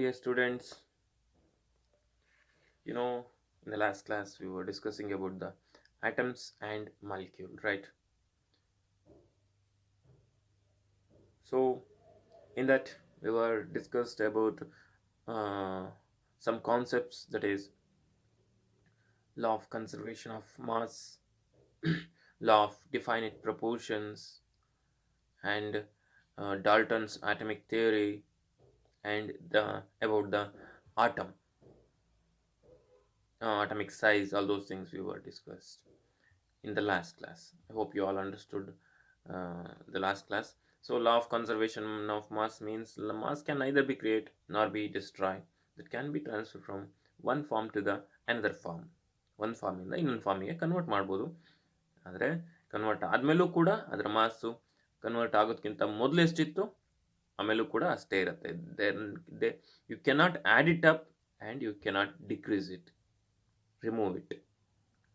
dear students, in the last class we were discussing about the atoms and molecule, right? So, in that we were discussed about uh, some concepts, that is law of conservation of mass, law of definite proportions, and Dalton's atomic theory, and the about the atom, atomic size, all those things we were discussed in the last class. I hope you all understood the last class. So, law of conservation of mass means the mass can neither be created nor be destroyed. That can be transferred from one form to the another form. ಒಂದು ಫಾರ್ಮಿಂದ ಇನ್ನೊಂದು ಫಾರ್ಮಿಗೆ convert ಮಾಡ್ಬೋದು. ಆದರೆ convert ಆದಮೇಲೂ ಕೂಡ ಅದರ ಮಾಸ್ಸು convert ಆಗೋದಕ್ಕಿಂತ ಮೊದಲು ಎಷ್ಟಿತ್ತು ಆಮೇಲೂ ಕೂಡ ಅಷ್ಟೇ ಇರುತ್ತೆ. They you cannot add it up and you cannot decrease it, remove it.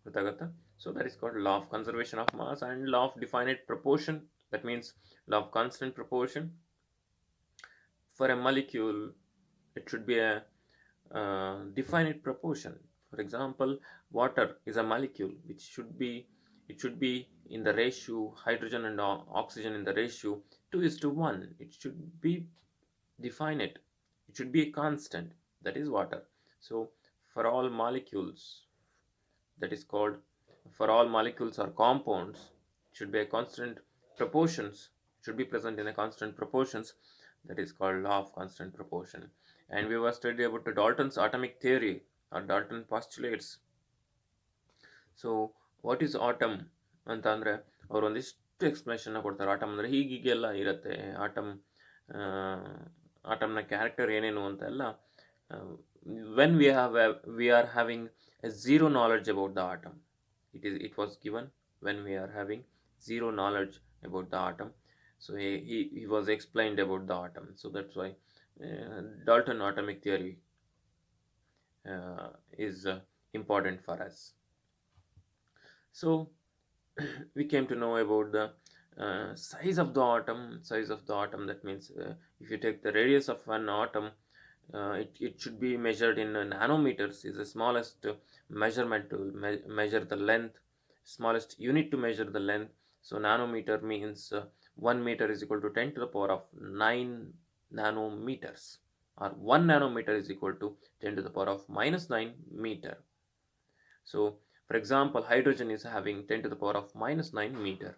ಗೊತ್ತಾಗತ್ತಾ? So that is called law of conservation of mass and law of definite proportion. That means law of constant proportion. For a molecule, it should be a definite proportion. For example, water is a molecule which should be in the ratio hydrogen and oxygen in the ratio 2:1. It should be definite. It should be a constant. That is water. So for all molecules, that is called, for all molecules or compounds, it should be a constant proportions, it should be present in a constant proportions. That is called law of constant proportion. And we were studying about the Dalton's atomic theory or Dalton postulates. So what is atom ಅಂತ ಅಂದರೆ ಅವರು ಒಂದಿಷ್ಟು ಎಕ್ಸ್ಪ್ಲನೇಷನ್ನ ಕೊಡ್ತಾರೆ. Atom ಅಂದರೆ ಹೀಗೀಗೆಲ್ಲ ಇರುತ್ತೆ, ಆಟಮ್ನ character ಏನೇನು ಅಂತ ಎಲ್ಲ. when we are having a zero knowledge about the atom, it was given when we are having zero knowledge about the atom. So he was explained about the atom. So that's why Dalton atomic theory is important for us. So we came to know about the size of the atom. That means if you take the radius of an atom, it should be measured in nanometers. Is the smallest measurement to measure the length, smallest unit to measure the length. So nanometer means 1 meter is equal to 10 to the power of 9 nanometers, or 1 nanometer is equal to 10 to the power of minus 9 meter. So for example, hydrogen is having 10 to the power of minus 9 meter,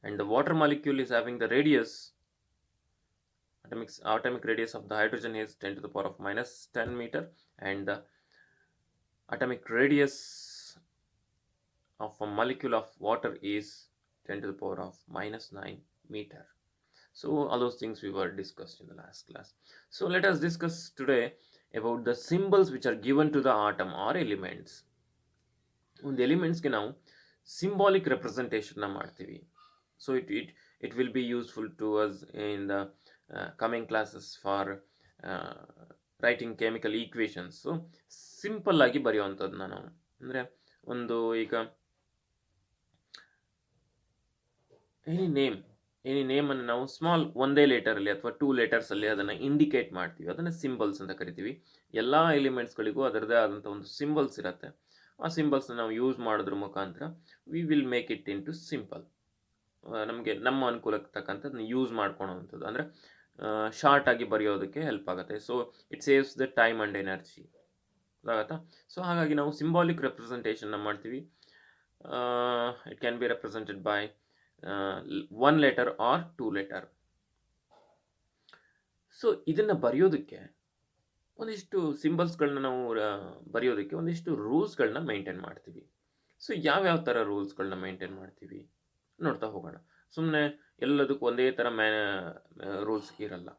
and the water molecule is having the radius, atomic radius of the hydrogen is 10 to the power of minus 10 meter, and the atomic radius of a molecule of water is 10 to the power of minus 9 meter. So all those things we were discussed in the last class. So let us discuss today about the symbols which are given to the atom or elements. ಒಂದು ಎಲಿಮೆಂಟ್ಸ್ಗೆ ನಾವು symbolic ರೆಪ್ರೆಸೆಂಟೇಷನ್ನ ಮಾಡ್ತೀವಿ. So it will be useful to us in the coming classes for writing chemical equations. So simple ಆಗಿ ಬರೆಯುವಂಥದ್ದನ್ನ ನಾವು, ಅಂದರೆ ಒಂದು ಈಗ ಎನಿ ನೇಮನ್ನು ನಾವು ಸ್ಮಾಲ್ ಒಂದೇ ಲೆಟರಲ್ಲಿ ಅಥವಾ 2 ಲೆಟರ್ಸಲ್ಲಿ ಅದನ್ನು ಇಂಡಿಕೇಟ್ ಮಾಡ್ತೀವಿ, ಅದನ್ನು ಸಿಂಬಲ್ಸ್ ಅಂತ ಕರಿತೀವಿ. ಎಲ್ಲ ಎಲಿಮೆಂಟ್ಸ್ಗಳಿಗೂ ಅದರದ್ದೇ ಆದಂಥ ಒಂದು ಸಿಂಬಲ್ಸ್ ಇರುತ್ತೆ. ಆ ಸಿಂಬಲ್ಸ್ನ ನಾವು ಯೂಸ್ ಮಾಡೋದ್ರ ಮುಖಾಂತರ we will make it into simple. ನಮಗೆ ನಮ್ಮ ಅನುಕೂಲಕ್ಕೆ ತಕ್ಕಂಥದ್ದನ್ನ ಯೂಸ್ ಮಾಡ್ಕೊಳೋವಂಥದ್ದು, ಅಂದರೆ ಶಾರ್ಟಾಗಿ ಬರೆಯೋದಕ್ಕೆ ಹೆಲ್ಪ್ ಆಗುತ್ತೆ. So it saves the time and energy. ಗೊತ್ತಾಗತ್ತಾ? ಸೊ ಹಾಗಾಗಿ ನಾವು ಸಿಂಬಾಲಿಕ್ ರೆಪ್ರೆಸೆಂಟೇಷನ್ನ ಮಾಡ್ತೀವಿ. It can be represented by 1 letter or 2 letter. So ಇದನ್ನು ಬರೆಯೋದಕ್ಕೆ ಒಂದಿಷ್ಟು ಸಿಂಬಲ್ಸ್ಗಳನ್ನ ನಾವು ಬರೆಯೋದಕ್ಕೆ ಒಂದಿಷ್ಟು ರೂಲ್ಸ್ಗಳನ್ನ ಮೇಂಟೈನ್ ಮಾಡ್ತೀವಿ. ಸೊ ಯಾವ್ಯಾವ ಥರ ರೂಲ್ಸ್ಗಳನ್ನ ಮೇಂಟೈನ್ ಮಾಡ್ತೀವಿ ನೋಡ್ತಾ ಹೋಗೋಣ. ಸುಮ್ಮನೆ ಎಲ್ಲದಕ್ಕೂ ಒಂದೇ ಥರ ರೂಲ್ಸ್ ಇರಲ್ಲ.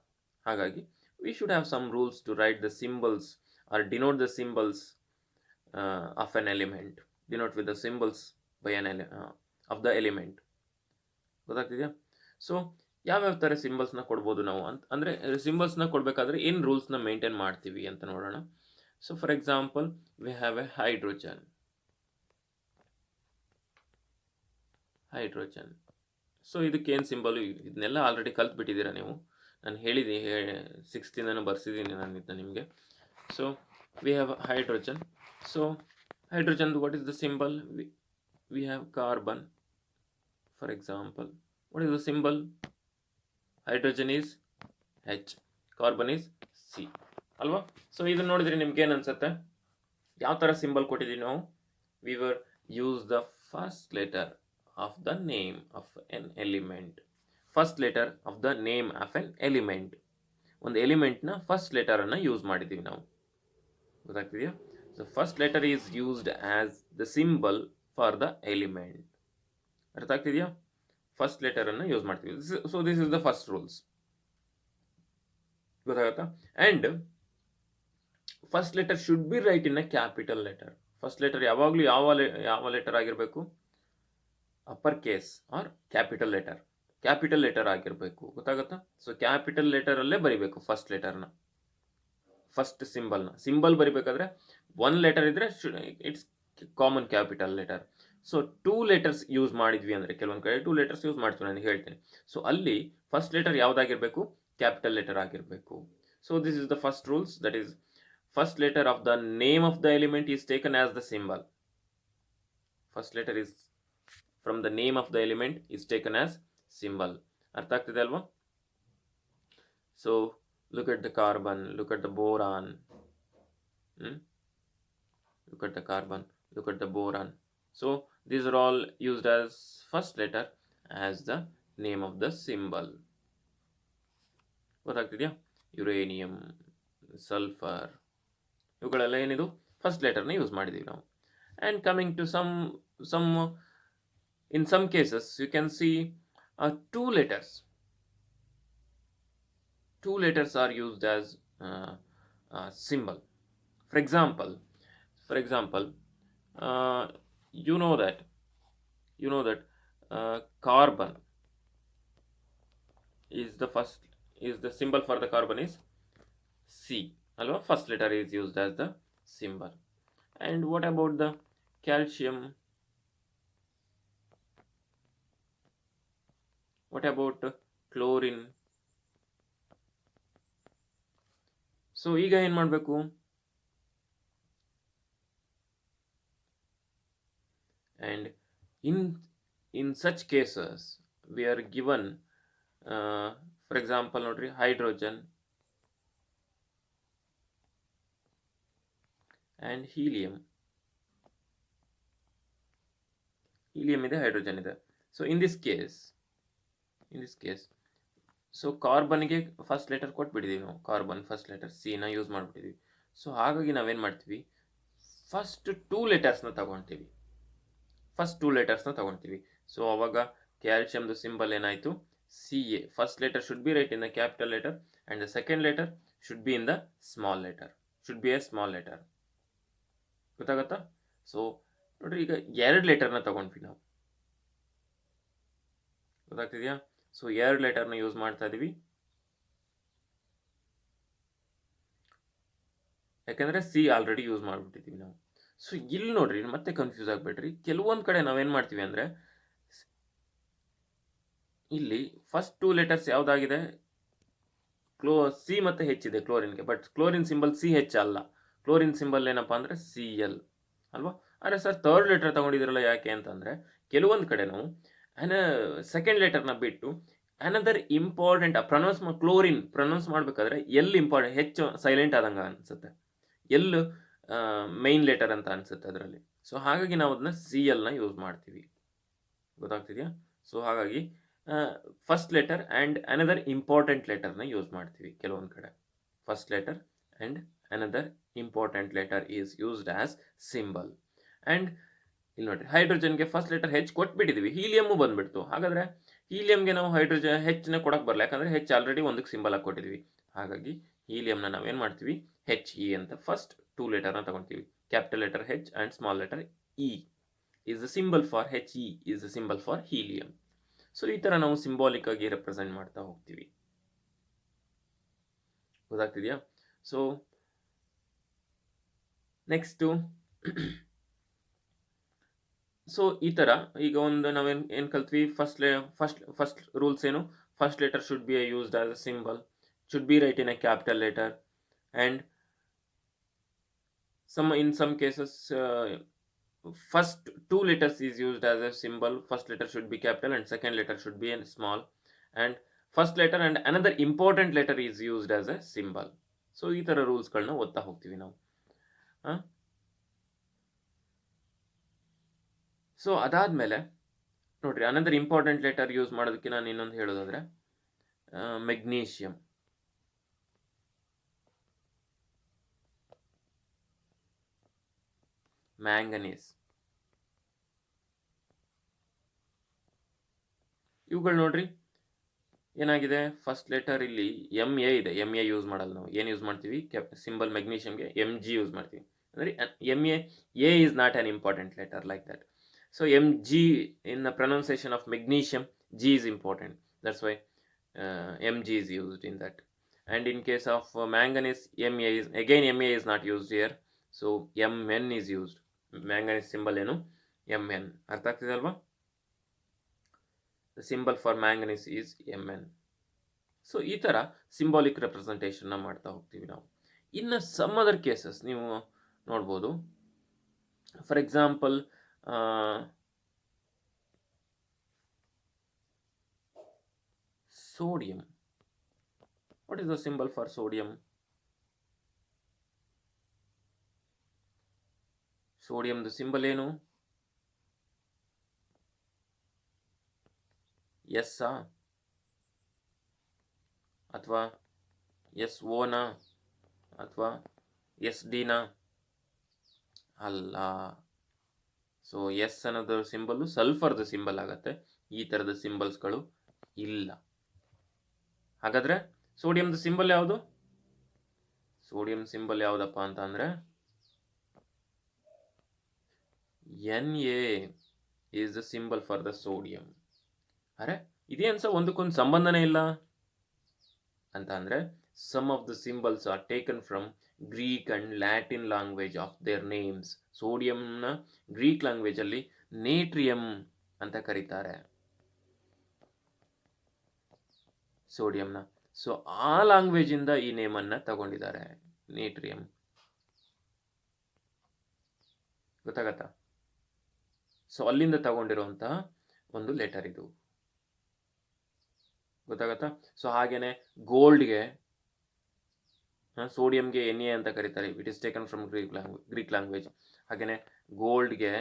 ಹಾಗಾಗಿ we should have some rules to write the symbols or denote the symbols of an element, denote with the symbols by of the element. ಗೊತ್ತಾಗ್ತಿದೆಯಾ? ಸೊ ಯಾವ್ಯಾವ ಥರ ಸಿಂಬಲ್ಸ್ನ ಕೊಡ್ಬೋದು ನಾವು ಅಂದರೆ ಸಿಂಬಲ್ಸ್ನ ಕೊಡಬೇಕಾದ್ರೆ ಏನು ರೂಲ್ಸ್ನ ಮೇಂಟೈನ್ ಮಾಡ್ತೀವಿ ಅಂತ ನೋಡೋಣ. So for example we have A hydrogen. So ಇದಕ್ಕೇನು ಸಿಂಬಲು, ಇದನ್ನೆಲ್ಲ ಆಲ್ರೆಡಿ ಕಲ್ತ್ಬಿಟ್ಟಿದ್ದೀರಾ ನೀವು. ನಾನು ಹೇಳಿದ್ದೀನಿ, 6th ಬರ್ಸಿದ್ದೀನಿ ನಾನು ಇದನ್ನ ನಿಮಗೆ. So we have hydrogen. So hydrogen, what is the symbol? We have carbon, for example. What is the symbol? Hydrogen is H, carbon is C ಅಲ್ವಾ. So ಇದನ್ನ ನೋಡಿದ್ರೆ ನಿಮ್ಗೆ ಏನು ಅನ್ಸುತ್ತೆ? ಯಾವ ಥರ ಸಿಂಬಲ್ ಕೊಟ್ಟಿದ್ದೀವಿ ನಾವು? we were use the first letter of the name of an element. First letter of the name of an element. ಒಂದು ಎಲಿಮೆಂಟ್ನ ಫಸ್ಟ್ ಲೆಟರನ್ನು ಯೂಸ್ ಮಾಡಿದ್ದೀವಿ ನಾವು. ಗೊತ್ತಾಗ್ತಿದೆಯಾ? So first letter is used as the symbol for the element. ಅರ್ಥ ಆಗ್ತಿದೆಯಾ? First ಲೆಟರನ್ನು use ಮಾಡ್ತೀವಿ. So this is the first rules. ಗೊತ್ತಾಗತ್ತಾ? And first letter should be write in a capital letter. First letter ಯಾವಾಗಲೂ ಯಾವ letter ಆಗಿರಬೇಕು? Upper case or capital letter. Capital letter ಆಗಿರಬೇಕು. ಗೊತ್ತಾಗತ್ತಾ? ಸೊ ಕ್ಯಾಪಿಟಲ್ ಲೆಟರಲ್ಲೇ ಬರಿಬೇಕು ಫಸ್ಟ್ ಲೆಟರ್ನ, ಫಸ್ಟ್ ಸಿಂಬಲ್ ಬರಿಬೇಕಾದ್ರೆ ಒನ್ ಲೆಟರ್ ಇದ್ರೆ it's common capital letter. So 2 letters use ಮಾಡಿದ್ವಿ ಅಂದರೆ, ಕೆಲವೊಂದು ಕಡೆ 2 ಲೆಟರ್ಸ್ ಯೂಸ್ ಮಾಡ್ತೀವಿ, ನಾನು ಹೇಳ್ತೀನಿ. ಸೊ ಅಲ್ಲಿ ಫಸ್ಟ್ ಲೆಟರ್ ಯಾವುದಾಗಿರಬೇಕು? ಕ್ಯಾಪಿಟಲ್ ಲೆಟರ್ ಆಗಿರಬೇಕು. So this is the first rules, that is first letter of the name of the element is taken as the symbol. First letter is from the name of the element is taken as symbol. ಅರ್ಥ ಆಗ್ತಿದೆ ಅಲ್ವಾ? So look at the carbon, look at the boron. Look at the carbon, look at the boron. So these are all used as first letter as the name of the symbol. ಗೊತ್ತಾಗ್ತಿದೆಯಾ? Uranium, sulphur, ಇವುಗಳೆಲ್ಲ ಏನಿದು first ಲೆಟರ್ನ use ಮಾಡಿದ್ದೀವಿ ನಾವು. And coming to some in some cases you can see 2 letters. 2 letters are used as symbol. For example, you know that carbon is the symbol for the carbon is C. Alva, first letter is used as the symbol. And what about the calcium? What about chlorine? So ಈಗ ಏನು ಮಾಡಬೇಕು? And in such cases we are given, for example ನೋಡ್ರಿ, hydrogen and helium ಇದೆ, hydrogen ಇದೆ. So in this case so ಕಾರ್ಬನ್ಗೆ first letter ಕೊಟ್ಬಿಟ್ಟಿದ್ದೀವಿ ನಾವು. Carbon first letter ಸಿನ ಯೂಸ್ ಮಾಡಿಬಿಟ್ಟಿದ್ದೀವಿ. ಸೊ ಹಾಗಾಗಿ ನಾವೇನು ಮಾಡ್ತೀವಿ? ಫಸ್ಟ್ 2 ಲೆಟರ್ಸ್ನ ತಗೊಳ್ತೀವಿ. ಸೊ ಅವಾಗ ಕ್ಯಾಲ್ಶಿಯಮ್ದು ಸಿಂಬಲ್ ಏನಾಯಿತು? CA. First letter should be write in the capital letter and the second letter should be in the small letter. ಗೊತ್ತಾಗತ್ತಾ? ಸೊ ನೋಡ್ರಿ, ಈಗ 2 ಲೆಟರ್ನ ತಗೊಂಡ್ವಿ ನಾವು. ಗೊತ್ತಾಗ್ತಿದೆಯಾ? ಸೊ 2 ಲೆಟರ್ನ ಯೂಸ್ ಮಾಡ್ತಾ ಇದೀವಿ, ಯಾಕಂದ್ರೆ ಸಿ ಆಲ್ರೆಡಿ ಯೂಸ್ ಮಾಡಿಬಿಟ್ಟಿದ್ದೀವಿ ನಾವು. ಸೊ ಇಲ್ಲಿ ನೋಡ್ರಿ, ಮತ್ತೆ ಕನ್ಫ್ಯೂಸ್ ಆಗಬೇಡ್ರಿ. ಕೆಲವೊಂದು ಕಡೆ ನಾವೇನು ಮಾಡ್ತೀವಿ ಅಂದರೆ, ಇಲ್ಲಿ ಫಸ್ಟ್ 2 ಲೆಟರ್ಸ್ ಯಾವುದಾಗಿದೆ? ಸಿ ಮತ್ತು ಹೆಚ್ ಇದೆ ಕ್ಲೋರಿನ್ಗೆ, ಬಟ್ ಕ್ಲೋರಿನ್ ಸಿಂಬಲ್ CH ಅಲ್ಲ. ಕ್ಲೋರಿನ್ ಸಿಂಬಲ್ ಏನಪ್ಪ ಅಂದರೆ Cl ಅಲ್ವಾ? ಆದರೆ ಸರ್ ಥರ್ಡ್ ಲೆಟರ್ ತಗೊಂಡಿದ್ದೀರಲ್ಲ, ಯಾಕೆ ಅಂತಂದರೆ ಕೆಲವೊಂದು ಕಡೆ ನಾವು ಸೆಕೆಂಡ್ ಲೆಟರ್ನ ಬಿಟ್ಟು ಅನದರ್ ಇಂಪಾರ್ಟೆಂಟ್ ಕ್ಲೋರಿನ್ ಪ್ರೊನೌನ್ಸ್ ಮಾಡಬೇಕಾದ್ರೆ ಇಂಪಾರ್ಟೆಂಟ್, ಹೆಚ್ಚು ಸೈಲೆಂಟ್ ಆದಂಗೆ ಅನಿಸುತ್ತೆ, ಮೈನ್ ಲೆಟರ್ ಅಂತ ಅನಿಸುತ್ತೆ ಅದರಲ್ಲಿ. ಸೊ ಹಾಗಾಗಿ ನಾವು ಅದನ್ನ CLನ ಯೂಸ್ ಮಾಡ್ತೀವಿ. ಗೊತ್ತಾಗ್ತಿದೆಯಾ? ಸೊ ಹಾಗಾಗಿ first letter and another important ಲೆಟರ್ನ ಯೂಸ್ ಮಾಡ್ತೀವಿ ಕೆಲವೊಂದು ಕಡೆ. First letter and another important letter is used as symbol. And ಇಲ್ಲಿ ನೋಡ್ರಿ, ಹೈಡ್ರೋಜನ್ಗೆ ಫಸ್ಟ್ ಲೆಟರ್ ಹೆಚ್ ಕೊಟ್ಬಿಟ್ಟಿದ್ದೀವಿ, ಹೀಲಿಯಮ್ಮು ಬಂದ್ಬಿಡ್ತು. ಹಾಗಾದರೆ ಹೀಲಿಯಮ್ಗೆ ನಾವು ಹೆಚ್ಚನ್ನ ಕೊಡಕ್ಕೆ ಬರಲ್ಲ, ಯಾಕಂದರೆ ಹೆಚ್ ಆಲ್ರೆಡಿ ಒಂದಕ್ಕೆ ಸಿಂಬಲ್ ಆಗಿ ಕೊಟ್ಟಿದ್ದೀವಿ. ಹಾಗಾಗಿ ಹೀಲಿಯಮ್ನ ನಾವೇನು ಮಾಡ್ತೀವಿ? HE ಅಂತ ಫಸ್ಟ್ 2 ಲೆಟರ್ನ ತಗೊಳ್ತೀವಿ. Capital letter H and small letter E is the symbol for HE is the symbol for helium. So ಈ ಥರ ನಾವು ಸಿಂಬಾಲಿಕ್ ಆಗಿ ರೆಪ್ರೆಸೆಂಟ್ ಮಾಡ್ತಾ ಹೋಗ್ತೀವಿ. ಗೊತ್ತಾಗ್ತಿದೆಯಾ? ಸೊ ನೆಕ್ಸ್ಟು ಸೊ ಈ ಥರ ಈಗ ಒಂದು ನಾವೇನು ಕಲ್ತ್ವಿ? ಫಸ್ಟ್ ರೂಲ್ಸ್ ಏನು? first letter should be used as a symbol, should be written in a capital letter, and in some cases first two letters is used as a symbol. First letter should be capital and second letter should be in small, and first letter and another important letter is used as a symbol. So ಈ ತರ ರೂಲ್ಸ್ಗಳನ್ನ ಓದ್ತಾ ಹೋಗ್ತೀವಿ ನಾವು. So ಅದಾದ್ಮೇಲೆ ನೋಡ್ರಿ, another important letter use ಮಾಡೋದಕ್ಕೆ ನಾನು ಇನ್ನೊಂದು ಹೇಳೋದಾದ್ರೆ ಮೆಗ್ನೀಷಿಯಂ. ಮ್ಯಾಂಗನೀಸ್, ಇವುಗಳು ನೋಡ್ರಿ ಏನಾಗಿದೆ, ಫಸ್ಟ್ ಲೆಟರ್ ಇಲ್ಲಿ ಎಮ್ ಎ ಇದೆ. ಎಮ್ ಎ ಯೂಸ್ ಮಾಡಲ್ಲ ನಾವು. ಏನು ಯೂಸ್ ಮಾಡ್ತೀವಿ? ಸಿಂಬಲ್ ಮೆಗ್ನೀಷಿಯಂಗೆ ಎಮ್ ಜಿ ಯೂಸ್ ಮಾಡ್ತೀವಿ. ಅಂದರೆ M A is not on important letter like that. So M G in the pronunciation of magnesium, G is important. That's why Mg is used in that. And in case of manganese, Ma is again, Ma is not used here. So Mn is used. Manganese symbol ಏನು? Mn. ಅರ್ಥ ಆಗ್ತಿದೆ ಅಲ್ವಾ? The symbol for manganese is Mn. So ಈ ಥರ symbolic ರೆಪ್ರೆಸೆಂಟೇಷನ್ನ ಮಾಡ್ತಾ ಹೋಗ್ತೀವಿ ನಾವು. ಇನ್ನು ಸಮ್ ಅದರ್ ಕೇಸಸ್ ನೀವು ನೋಡ್ಬೋದು. For example sodium. What is the symbol for sodium? Sodium the symbol ಏನು? S ಅಥವಾ SO ನ ಅಥವಾ SD ನ? ಅಲ್ಲ. ಸೊ ಎಸ್ ಅನ್ನೋದು ಸಿಂಬಲ್ ಸಲ್ಫರ್ದು ಸಿಂಬಲ್ ಆಗತ್ತೆ. ಈ ಥರದ ಸಿಂಬಲ್ಸ್ಗಳು ಇಲ್ಲ. ಹಾಗಾದ್ರೆ ಸೋಡಿಯಂದು ಸಿಂಬಲ್ ಯಾವುದು? ಸೋಡಿಯಂ ಸಿಂಬಲ್ ಯಾವುದಪ್ಪ ಅಂತ ಅಂದ್ರೆ Na is the symbol for the sodium. ಅರೆ ಇದೇನು ಸಹ ಒಂದಕ್ಕೊಂದು ಸಂಬಂಧನೇ ಇಲ್ಲ ಅಂತ ಅಂದ್ರೆ, some of the symbols are taken from Greek and Latin language of their names. ಸೋಡಿಯಂನ ಗ್ರೀಕ್ ಲ್ಯಾಂಗ್ವೇಜ್ ಅಲ್ಲಿ ನೇಟ್ರಿಯಂ ಅಂತ ಕರೀತಾರೆ ಸೋಡಿಯಂನ. ಸೊ ಆ ಲ್ಯಾಂಗ್ವೇಜ್ ಇಂದ ಈ ನೇಮನ್ನ ತಗೊಂಡಿದ್ದಾರೆ, ನೇಟ್ರಿಯಂ. ಗೊತ್ತಾಗತ್ತಾ? ಸೊ ಅಲ್ಲಿಂದ ತಗೊಂಡಿರುವಂತಹ ಒಂದು ಲೆಟರ್ ಇದು. ಗೊತ್ತಾಗತ್ತಾ? ಸೊ ಹಾಗೇನೆ ಗೋಲ್ಡ್ಗೆ ಸೋಡಿಯಂಗೆ Na ಅಂತ ಕರೀತಾರೆ. It is taken from Greek language. ಹಾಗೇನೆ ಗೋಲ್ಡ್ಗೆ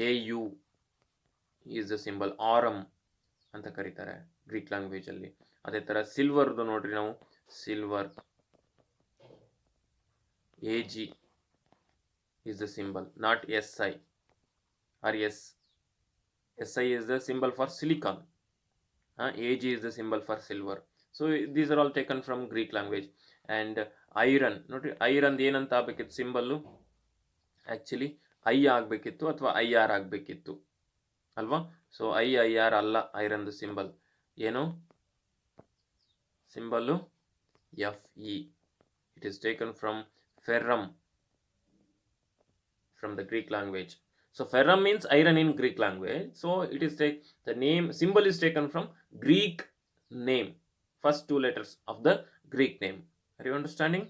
Au ಈಸ್ ದ ಸಿಂಬಲ್. ಆರಮ್ ಅಂತ ಕರೀತಾರೆ ಗ್ರೀಕ್ ಲ್ಯಾಂಗ್ವೇಜ್ ಅಲ್ಲಿ. ಅದೇ ತರ ಸಿಲ್ವರ್ದು ನೋಡ್ರಿ, ನಾವು silver Ag is the symbol, not Si or S. Si is the symbol for silicon. Ag is the symbol for silver. So these are all taken from Greek language. And iron ನೋಡ್ರಿ, iron ಏನಂತ ಆಗ್ಬೇಕಿತ್ತು symbol? Actually I ಆಗ್ಬೇಕಿತ್ತು ಅಥವಾ IR ಆಗ್ಬೇಕಿತ್ತು ಅಲ್ವಾ? So IR ಅಲ್ಲ ಐರನ್ದು symbol. ಏನು symbol? Fe. It is taken from ferrum, from the Greek language. So ferrum means iron in Greek language. So it is the name symbol is taken from Greek name, first two letters of the Greek name. Are you understanding?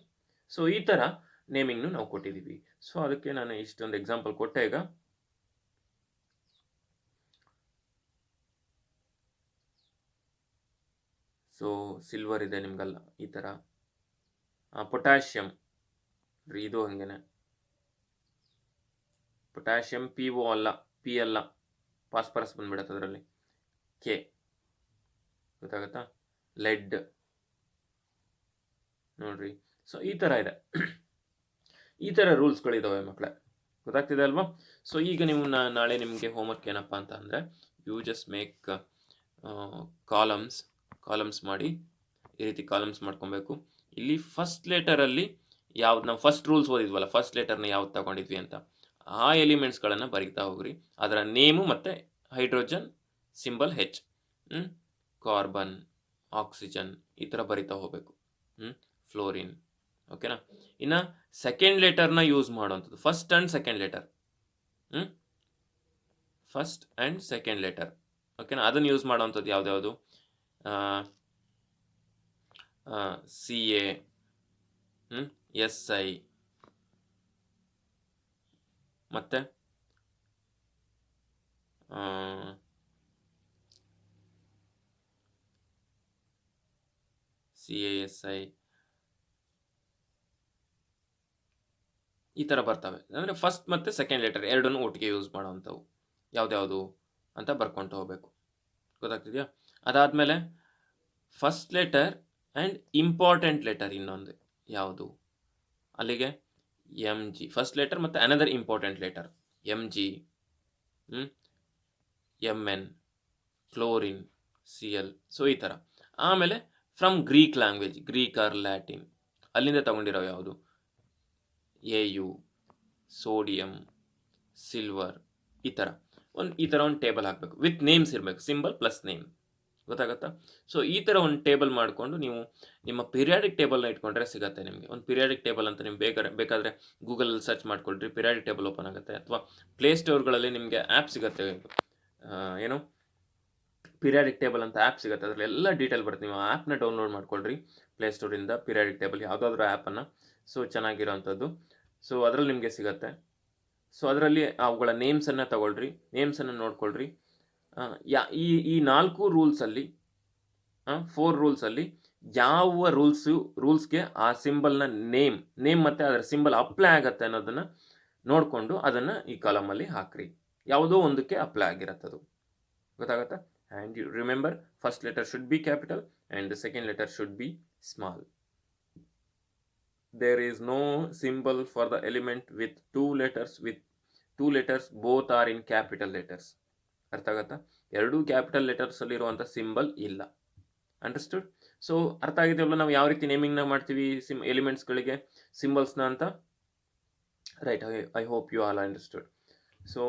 So ಈ ತರ naming ನಾವು ಕೊಟ್ಟಿದ್ದೀವಿ. So ಅದಕ್ಕೆ ನಾನು ಇಷ್ಟೊಂದು example ಕೊಟ್ಟೆ. ಈಗ so silver ಇದೆ ನಿಮ್ಗಲ್ಲ ಈ ತರ. ಪೊಟ್ಯಾಷಿಯಂ, ಇದು ಹಂಗೇನೆ. ಪೊಟ್ಯಾಷಿಯಂ PO ಅಲ್ಲ, P ಅಲ್ಲ, ಫಾಸ್ಫರಸ್ ಬಂದ್ಬಿಡತ್ತೆ ಅದರಲ್ಲಿ, K. ಗೊತ್ತಾಗತ್ತಾ? ಲೆಡ್ ನೋಡ್ರಿ. ಸೊ ಈ ತರ ಇದೆ. ಈ ತರ ರೂಲ್ಸ್ಗಳಿದಾವೆ ಮಕ್ಕಳೇ. ಗೊತ್ತಾಗ್ತಿದೆ ಅಲ್ವಾ? ಸೊ ಈಗ ನೀವು ನಾಳೆ ನಿಮಗೆ ಹೋಮ್ವರ್ಕ್ ಏನಪ್ಪ ಅಂತ ಅಂದರೆ, ಯು ಜಸ್ಟ್ ಮೇಕ್ ಕಾಲಮ್ಸ್ ಮಾಡಿ, ಈ ರೀತಿ ಕಾಲಮ್ಸ್ ಮಾಡ್ಕೊಬೇಕು. ಇಲ್ಲಿ ಫಸ್ಟ್ ಲೆಟರಲ್ಲಿ ಯಾವ್ದು ನಾವು ಫಸ್ಟ್ ರೂಲ್ಸ್ ಓದಿದ್ವಲ್ಲ, ಫಸ್ಟ್ ಲೆಟರ್ನ ಯಾವ್ದು ತಗೊಂಡಿದ್ವಿ ಅಂತ, ಆ ಎಲಿಮೆಂಟ್ಸ್ಗಳನ್ನು ಬರೀತಾ ಹೋಗ್ರಿ. ಅದರ ನೇಮು ಮತ್ತು hydrogen symbol H, carbon, oxygen, ಈ ಥರ ಬರಿತಾ ಹೋಗಬೇಕು. ಫ್ಲೋರಿನ್. ಓಕೆನಾ? ಇನ್ನು ಸೆಕೆಂಡ್ ಲೆಟರ್ನ ಯೂಸ್ ಮಾಡುವಂಥದ್ದು, first and second letter. First and second letter ಓಕೆನಾ. ಅದನ್ನು ಯೂಸ್ ಮಾಡೋವಂಥದ್ದು ಯಾವ್ದ್ಯಾವುದು, CA, SI, ಮತ್ತು CASI ಈ ಥರ ಬರ್ತವೆ. ಅಂದರೆ ಫಸ್ಟ್ ಮತ್ತು ಸೆಕೆಂಡ್ ಲೆಟರ್ ಎರಡನ್ನೂ ಒಟ್ಟಿಗೆ ಯೂಸ್ ಮಾಡೋವಂಥವು ಯಾವ್ದ್ಯಾವುದು ಅಂತ ಬರ್ಕೊಂಡು ಹೋಗಬೇಕು. ಗೊತ್ತಾಗ್ತಿದೆಯಾ? ಅದಾದಮೇಲೆ first letter and important letter ಇನ್ನೊಂದು ಯಾವುದು, ಅಲ್ಲಿಗೆ MG ಫಸ್ಟ್ ಲೆಟರ್ ಮತ್ತು another important letter MG, MN, chlorine, CL. So ಈ ಥರ. ಆಮೇಲೆ from Greek language, Greek or Latin, ಅಲ್ಲಿಂದ ತಗೊಂಡಿರೋ ಯಾವುದು AU, ಸೋಡಿಯಂ, ಸಿಲ್ವರ್, ಈ ಥರ ಒಂದು ಟೇಬಲ್ ಹಾಕಬೇಕು. ವಿತ್ ನೇಮ್ಸ್ ಇರಬೇಕು, ಸಿಂಬಲ್ ಪ್ಲಸ್ ನೇಮ್. ಗೊತ್ತಾಗುತ್ತಾ? ಸೊ ಈ ಥರ ಒಂದು ಟೇಬಲ್ ಮಾಡಿಕೊಂಡು ನೀವು ನಿಮ್ಮ ಪಿರಿಯಾಡಿಕ್ ಟೇಬಲ್ನ ಇಟ್ಕೊಂಡ್ರೆ ಸಿಗುತ್ತೆ ನಿಮಗೆ. ಒಂದು ಪಿರಿಯಾಡಿಕ್ ಟೇಬಲ್ ಅಂತ ನಿಮ್ಗೆ ಬೇಕಾದರೆ ಗೂಗಲಲ್ಲಿ ಸರ್ಚ್ ಮಾಡ್ಕೊಳ್ರಿ, ಪಿರಿಯಾಡಿಕ್ ಟೇಬಲ್ ಓಪನ್ ಆಗುತ್ತೆ. ಅಥವಾ ಪ್ಲೇಸ್ಟೋರ್ಗಳಲ್ಲಿ ನಿಮಗೆ ಆ್ಯಪ್ ಸಿಗುತ್ತೆ, ಏನು ಪಿರಿಯಾಡಿಕ್ ಟೇಬಲ್ ಅಂತ ಆ್ಯಪ್ ಸಿಗುತ್ತೆ. ಅದರಲ್ಲಿ ಎಲ್ಲ ಡೀಟೇಲ್ ಬರುತ್ತೆ. ನೀವು ಆ ಆ್ಯಪ್ನ ಡೌನ್ಲೋಡ್ ಮಾಡ್ಕೊಳ್ರಿ ಪ್ಲೇಸ್ಟೋರಿಂದ, ಪಿರಿಯಾಡಿಕ್ ಟೇಬಲ್ ಯಾವುದಾದ್ರೂ ಆ್ಯಪನ್ನು. ಸೊ ಚೆನ್ನಾಗಿರೋವಂಥದ್ದು. ಸೊ ಅದರಲ್ಲಿ ನಿಮಗೆ ಸಿಗುತ್ತೆ. ಸೊ ಅದರಲ್ಲಿ ಅವುಗಳ ನೇಮ್ಸನ್ನು ತಗೊಳ್ರಿ, ನೇಮ್ಸನ್ನು ನೋಡ್ಕೊಳ್ರಿ. ಈ 4 ರೂಲ್ಸಲ್ಲಿ 4 ರೂಲ್ಸಲ್ಲಿ ಯಾವ ರೂಲ್ಸ್ಗೆ ಆ ಸಿಂಬಲ್ನ ನೇಮ್ ಮತ್ತು ಅದರ ಸಿಂಬಲ್ ಅಪ್ಲೈ ಆಗುತ್ತೆ ಅನ್ನೋದನ್ನು ನೋಡಿಕೊಂಡು ಅದನ್ನು ಈ ಕಾಲಮಲ್ಲಿ ಹಾಕ್ರಿ. ಯಾವುದೋ ಒಂದಕ್ಕೆ ಅಪ್ಲೈ ಆಗಿರತ್ತದು. ಗೊತ್ತಾಗತ್ತಾ? And you remember, first letter should be capital and the second letter should be small. There is no symbol for the element with two letters both are in capital letters. ಅರ್ಥ ಆಗತ್ತಾ? ಎರಡೂ capital letters ಅಲ್ಲಿ ಇರುವಂಥ symbol ಇಲ್ಲ. Understood? So ಅರ್ಥ ಆಗಿದೆಯಲ್ಲ ನಾವು ಯಾವ ರೀತಿ ನೇಮಿಂಗ್ನ ಮಾಡ್ತೀವಿ ಎಲಿಮೆಂಟ್ಸ್ಗಳಿಗೆ ಸಿಂಬಲ್ಸ್ನ ಅಂತ. Right, I hope you all understood. So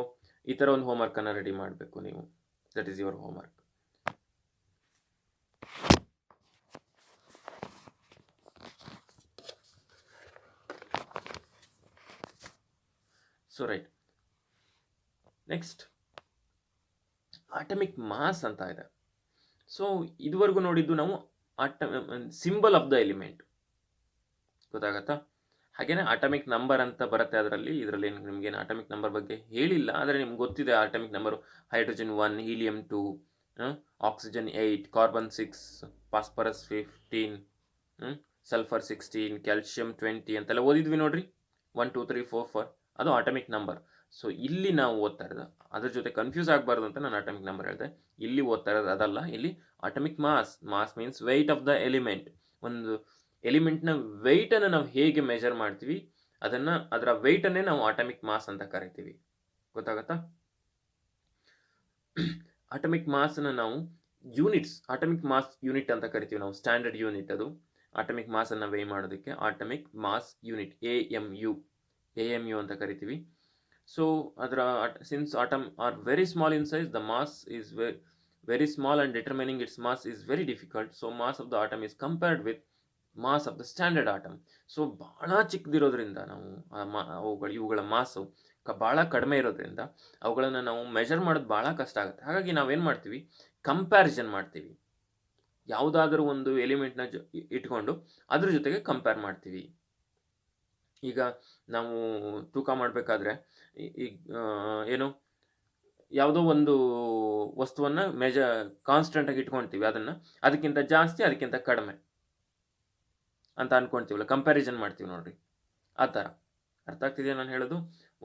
ಈ ಥರ ಒಂದು ಹೋಮ್ವರ್ಕನ್ನು ರೆಡಿ ಮಾಡಬೇಕು ನೀವು. That is your homework. So right, next atomic mass ಅಂತ ಇದೆ. ಸೊ ಇದುವರೆಗೂ ನೋಡಿದ್ದು ನಾವು ಸಿಂಬಲ್ ಆಫ್ ದ ಎಲಿಮೆಂಟ್. ಗೊತ್ತಾಗತ್ತಾ? ಹಾಗೇನೆ ಅಟಮಿಕ್ ನಂಬರ್ ಅಂತ ಬರುತ್ತೆ ಇದರಲ್ಲಿ ನಿಮಗೇನು ಅಟಮಿಕ್ ನಂಬರ್ ಬಗ್ಗೆ ಹೇಳಿಲ್ಲ, ಆದರೆ ನಿಮ್ಗೆ ಗೊತ್ತಿದೆ atomic number. Hydrogen 1, helium 2, oxygen 8, carbon 6, phosphorus 15, sulphur 16, calcium 20 ಅಂತೆಲ್ಲ ಓದಿದ್ವಿ ನೋಡ್ರಿ. 1 2 3 4 5 ಅದು ಅಟಮಿಕ್ ನಂಬರ್. ಸೊ ಇಲ್ಲಿ ನಾವು ಓದ್ತಾ ಇರೋದು ಅದ್ರ ಜೊತೆ ಕನ್ಫ್ಯೂಸ್ ಆಗಬಾರ್ದು ಅಂತ ನಾನು ಅಟಮಿಕ್ ನಂಬರ್ ಹೇಳಿದೆ. ಇಲ್ಲಿ ಓದ್ತಾ ಇರೋದು ಅದಲ್ಲ, ಇಲ್ಲಿ atomic mass. Mass means weight of the element. ಒಂದು ಎಲಿಮೆಂಟ್ನ ವೆಯ್ಟನ್ನು ನಾವು ಹೇಗೆ ಮೆಜರ್ ಮಾಡ್ತೀವಿ ಅದರ ವೆಯ್ಟನ್ನೇ ನಾವು ಅಟಮಿಕ್ ಮಾಸ್ ಅಂತ ಕರಿತೀವಿ. ಗೊತ್ತಾಗತ್ತಾ? ಅಟಮಿಕ್ ಮಾಸನ್ನು ನಾವು ಯೂನಿಟ್ಸ್, ಅಟಮಿಕ್ ಮಾಸ್ ಯೂನಿಟ್ ಅಂತ ಕರಿತೀವಿ ನಾವು. ಸ್ಟ್ಯಾಂಡರ್ಡ್ ಯೂನಿಟ್ ಅದು ಅಟಮಿಕ್ ಮಾಸನ್ನು ವೇ ಮಾಡೋದಕ್ಕೆ. ಅಟಮಿಕ್ ಮಾಸ್ ಯೂನಿಟ್ AMU ಅಂತ ಕರಿತೀವಿ. ಸೊ ಅದರ since atom are very small in size, the mass is very small and determining its mass is very difficult. So mass of the atom is compared with mass of the standard atom. So ಭಾಳ ಚಿಕ್ಕದಿರೋದ್ರಿಂದ ನಾವು ಇವುಗಳ ಮಾಸು ಭಾಳ ಕಡಿಮೆ ಇರೋದ್ರಿಂದ ಅವುಗಳನ್ನು ನಾವು measure ಮಾಡೋದು ಭಾಳ ಕಷ್ಟ ಆಗುತ್ತೆ. ಹಾಗಾಗಿ ನಾವೇನು ಮಾಡ್ತೀವಿ, ಕಂಪ್ಯಾರಿಸನ್ ಮಾಡ್ತೀವಿ. ಯಾವುದಾದ್ರೂ ಒಂದು ಎಲಿಮೆಂಟ್ನ ಇಟ್ಕೊಂಡು ಅದ್ರ ಜೊತೆಗೆ ಕಂಪೇರ್ ಮಾಡ್ತೀವಿ. ಈಗ ನಾವು ತೂಕ ಮಾಡಬೇಕಾದ್ರೆ ಏನು ಯಾವುದೋ ಒಂದು ವಸ್ತುವನ್ನು ಕಾನ್ಸ್ಟೆಂಟಾಗಿ ಇಟ್ಕೊಳ್ತೀವಿ, ಅದಕ್ಕಿಂತ ಜಾಸ್ತಿ ಅದಕ್ಕಿಂತ ಕಡಿಮೆ ಅಂತ ಅನ್ಕೊಳ್ತೀವಲ್ಲ, ಕಂಪ್ಯಾರಿಸನ್ ಮಾಡ್ತೀವಿ ನೋಡ್ರಿ. ಆ ಥರ ಅರ್ಥ ಆಗ್ತಿದೆಯಾ ನಾನು ಹೇಳೋದು?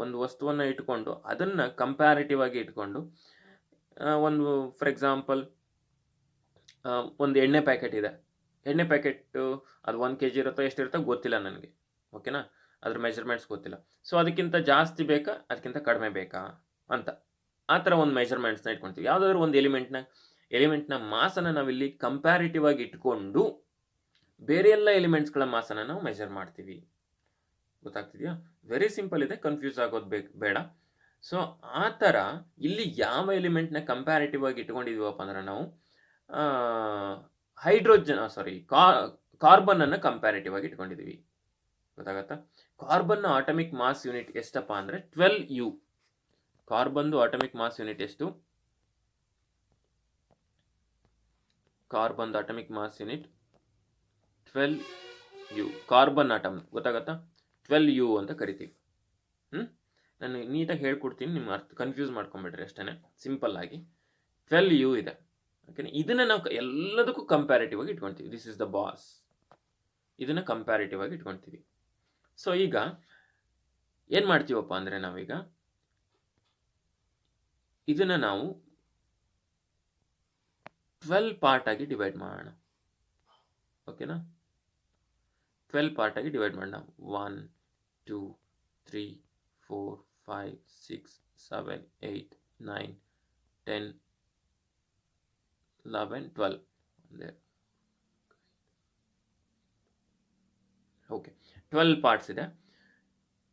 ಒಂದು ವಸ್ತುವನ್ನು ಇಟ್ಕೊಂಡು ಅದನ್ನು ಕಂಪ್ಯಾರಿಟಿವ್ ಆಗಿ ಇಟ್ಕೊಂಡು, ಒಂದು ಫಾರ್ ಎಕ್ಸಾಂಪಲ್ ಒಂದು ಎಣ್ಣೆ ಪ್ಯಾಕೆಟ್ ಇದೆ. ಎಣ್ಣೆ ಪ್ಯಾಕೆಟ್ಟು ಅದು 1 kg ಇರುತ್ತೋ ಎಷ್ಟಿರುತ್ತೋ ಗೊತ್ತಿಲ್ಲ ನನಗೆ, ಓಕೆನಾ? ಅದ್ರ ಮೆಜರ್ಮೆಂಟ್ಸ್ ಗೊತ್ತಿಲ್ಲ. ಸೊ ಅದಕ್ಕಿಂತ ಜಾಸ್ತಿ ಬೇಕಾ ಅದಕ್ಕಿಂತ ಕಡಿಮೆ ಬೇಕಾ ಅಂತ ಆ ಥರ ಒಂದು ಮೆಜರ್ಮೆಂಟ್ಸ್ನ ಇಟ್ಕೊಳ್ತೀವಿ. ಯಾವುದಾದ್ರೂ ಒಂದು ಎಲಿಮೆಂಟ್ನ ಮಾಸನ್ನು ನಾವಿಲ್ಲಿ ಕಂಪ್ಯಾರಿಟಿವ್ ಆಗಿ ಇಟ್ಕೊಂಡು ಬೇರೆ ಎಲ್ಲ ಎಲಿಮೆಂಟ್ಸ್ಗಳ ಮಾಸನ್ನು ನಾವು ಮೆಜರ್ ಮಾಡ್ತೀವಿ. ಗೊತ್ತಾಗ್ತಿದೆಯಾ? ವೆರಿ ಸಿಂಪಲ್ ಇದೆ, ಕನ್ಫ್ಯೂಸ್ ಆಗೋದು ಬೇಡ. ಸೊ ಆ ಥರ ಇಲ್ಲಿ ಯಾವ ಎಲಿಮೆಂಟ್ನ ಕಂಪ್ಯಾರಿಟಿವ್ ಆಗಿ ಇಟ್ಕೊಂಡಿದ್ದೀವಪ್ಪ ಅಂದ್ರೆ ನಾವು ಕಾರ್ಬನ್ನನ್ನು ಕಂಪ್ಯಾರಿಟಿವ್ ಆಗಿ ಇಟ್ಕೊಂಡಿದ್ದೀವಿ. ಗೊತ್ತಾಗತ್ತಾ? ಕಾರ್ಬನ್ನ ಅಟಮಿಕ್ ಮಾಸ್ ಯೂನಿಟ್ ಎಷ್ಟಪ್ಪ ಅಂದರೆ 12U. ಕಾರ್ಬನ್ದು ಅಟಮಿಕ್ ಮಾಸ್ ಯೂನಿಟ್ ಎಷ್ಟು? Carbon atomic mass unit 12U. Carbon atom ಗೊತ್ತಾಗತ್ತಾ, 12U ಅಂತ ಕರಿತೀವಿ. ನಾನು ನೀಟಾಗಿ ಹೇಳ್ಕೊಡ್ತೀನಿ, ನಿಮ್ಮ ಅರ್ಥ ಕನ್ಫ್ಯೂಸ್ ಮಾಡ್ಕೊಂಬಿಡ್ರಿ ಅಷ್ಟೇ, ಸಿಂಪಲ್ ಆಗಿ 12U ಇದೆ. ಓಕೆ, ಇದನ್ನು ನಾವು ಎಲ್ಲದಕ್ಕೂ ಕಂಪ್ಯಾರಿಟಿವ್ ಆಗಿ ಇಟ್ಕೊಳ್ತೀವಿ. ದಿಸ್ ಇಸ್ ದ ಬಾಸ್, ಇದನ್ನು ಕಂಪ್ಯಾರಿಟಿವ್ ಆಗಿ ಇಟ್ಕೊಳ್ತೀವಿ. ಸೊ ಈಗ ಏನು ಮಾಡ್ತೀವಪ್ಪ ಅಂದರೆ, ನಾವೀಗ ಇದನ್ನು ನಾವು 12 ಪಾರ್ಟ್ ಆಗಿ ಡಿವೈಡ್ ಮಾಡೋಣ. ಓಕೆನಾ, 12 ಪಾರ್ಟ್ ಆಗಿ ಡಿವೈಡ್ ಮಾಡೋಣ. 1 2 3 4 5 6 7 8 9 10 11 12. ಓಕೆ, 12 ಪಾರ್ಟ್ಸ್ ಇದೆ.